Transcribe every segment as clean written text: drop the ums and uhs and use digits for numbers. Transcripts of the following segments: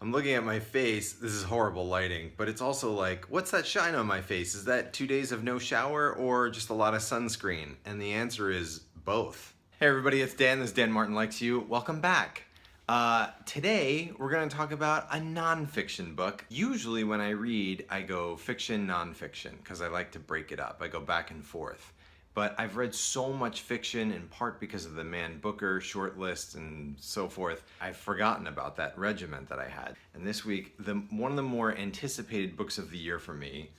I'm looking at my face. This is horrible lighting, but it's also like, what's that shine on my face? Is that 2 days of no shower or just a lot of sunscreen? And the answer is both. Hey everybody, it's Dan. This is Dan Martin Likes You. Welcome back. Today we're going to talk about a nonfiction book. Usually when I read, I go fiction, nonfiction, because I like to break it up. I go back and forth. But I've read so much fiction, in part because of the Man Booker short list and so forth, I've forgotten about that regiment that I had. And this week, one of the more anticipated books of the year for me,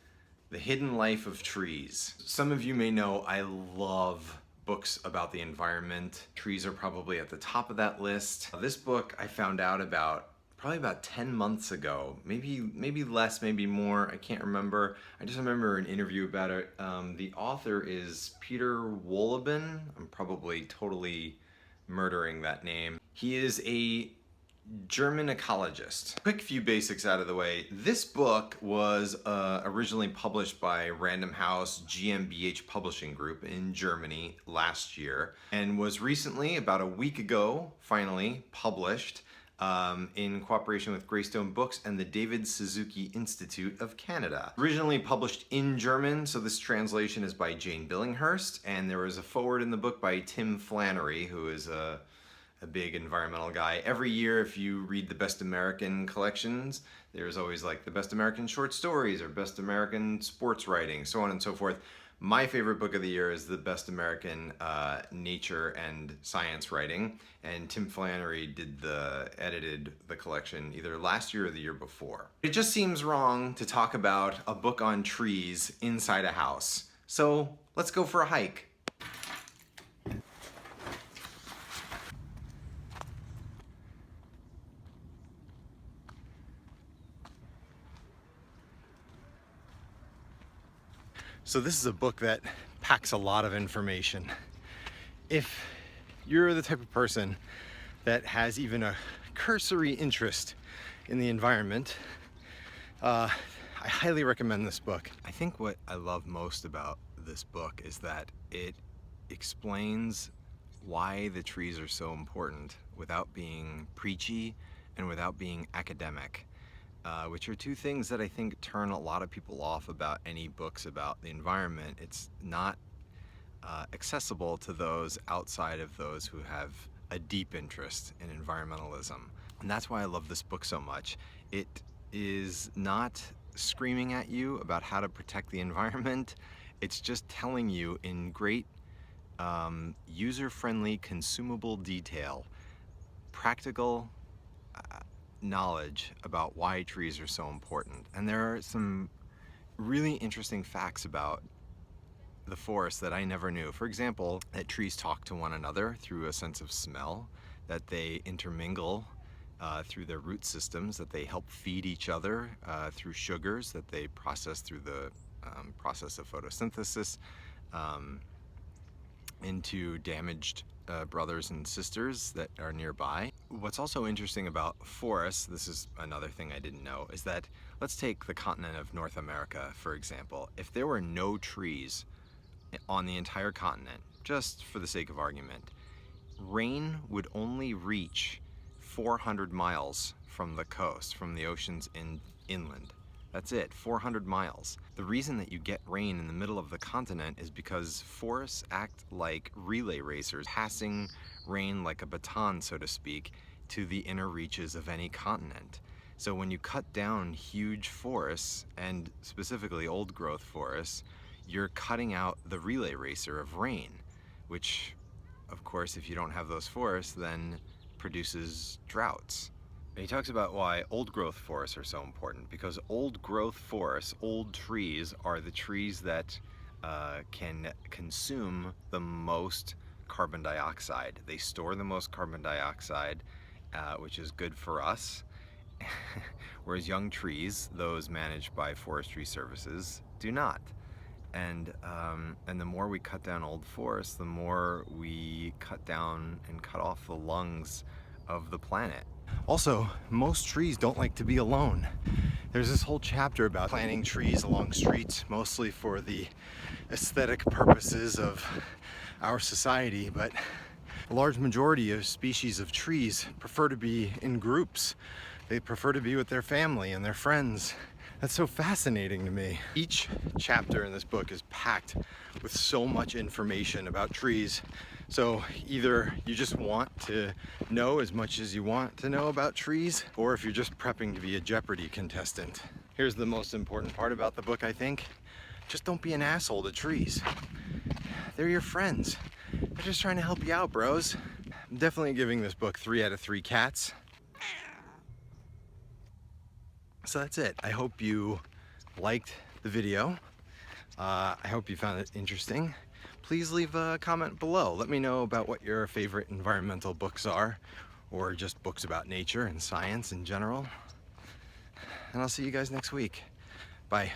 The Hidden Life of Trees. Some of you may know I love books about the environment. Trees are probably at the top of that list. This book I found out about probably about 10 months ago, maybe less, maybe more, I can't remember. I just remember an interview about it. The author is Peter Wohlleben. I'm probably totally murdering that name. He is a German ecologist. Quick few basics out of the way. This book was originally published by Random House GmbH Publishing Group in Germany last year and was recently, about a week ago, finally published in cooperation with Greystone Books and the David Suzuki Institute of Canada. Originally published in German, so this translation is by Jane Billinghurst, and there was a foreword in the book by Tim Flannery, who is a big environmental guy. Every year, if you read the Best American collections, there's always like the Best American Short Stories or Best American Sports Writing, so on and so forth. My favorite book of the year is the Best American Nature and Science Writing, and Tim Flannery edited the collection either last year or the year before. It just seems wrong to talk about a book on trees inside a house. So let's go for a hike. So this is a book that packs a lot of information. If you're the type of person that has even a cursory interest in the environment, I highly recommend this book. I think what I love most about this book is that it explains why the trees are so important without being preachy and without being academic. Which are two things that I think turn a lot of people off about any books about the environment. It's not accessible to those outside of those who have a deep interest in environmentalism. And that's why I love this book so much. It is not screaming at you about how to protect the environment. It's just telling you in great user-friendly, consumable detail, practical knowledge about why trees are so important. And there are some really interesting facts about the forest that I never knew. For example, that trees talk to one another through a sense of smell, that they intermingle through their root systems, that they help feed each other through sugars that they process through the process of photosynthesis into damaged brothers and sisters that are nearby. What's also interesting about forests, this is another thing I didn't know, is that let's take the continent of North America, for example. If there were no trees on the entire continent, just for the sake of argument, rain would only reach 400 miles from the coast, from the oceans inland. That's it, 400 miles. The reason that you get rain in the middle of the continent is because forests act like relay racers, passing rain like a baton, so to speak, to the inner reaches of any continent. So when you cut down huge forests, and specifically old growth forests, you're cutting out the relay racer of rain, which, of course, if you don't have those forests, then produces droughts. And he talks about why old growth forests are so important, because old growth forests, old trees, are the trees that can consume the most carbon dioxide. They store the most carbon dioxide, which is good for us, whereas young trees, those managed by forestry services, do not. And the more we cut down old forests, the more we cut down and cut off the lungs of the planet. Also, most trees don't like to be alone. There's this whole chapter about planting trees along streets, mostly for the aesthetic purposes of our society, but A large majority of species of trees prefer to be in groups. They prefer to be with their family and their friends. That's so fascinating to me. Each chapter in this book is packed with so much information about trees. So either you just want to know as much as you want to know about trees, or if you're just prepping to be a Jeopardy contestant. Here's the most important part about the book, I think. Just don't be an asshole to trees. They're your friends. They're just trying to help you out, bros. I'm definitely giving this book 3 out of 3 cats. So that's it. I hope you liked the video. I hope you found it interesting. Please leave a comment below. Let me know about what your favorite environmental books are, or just books about nature and science in general. And I'll see you guys next week. Bye.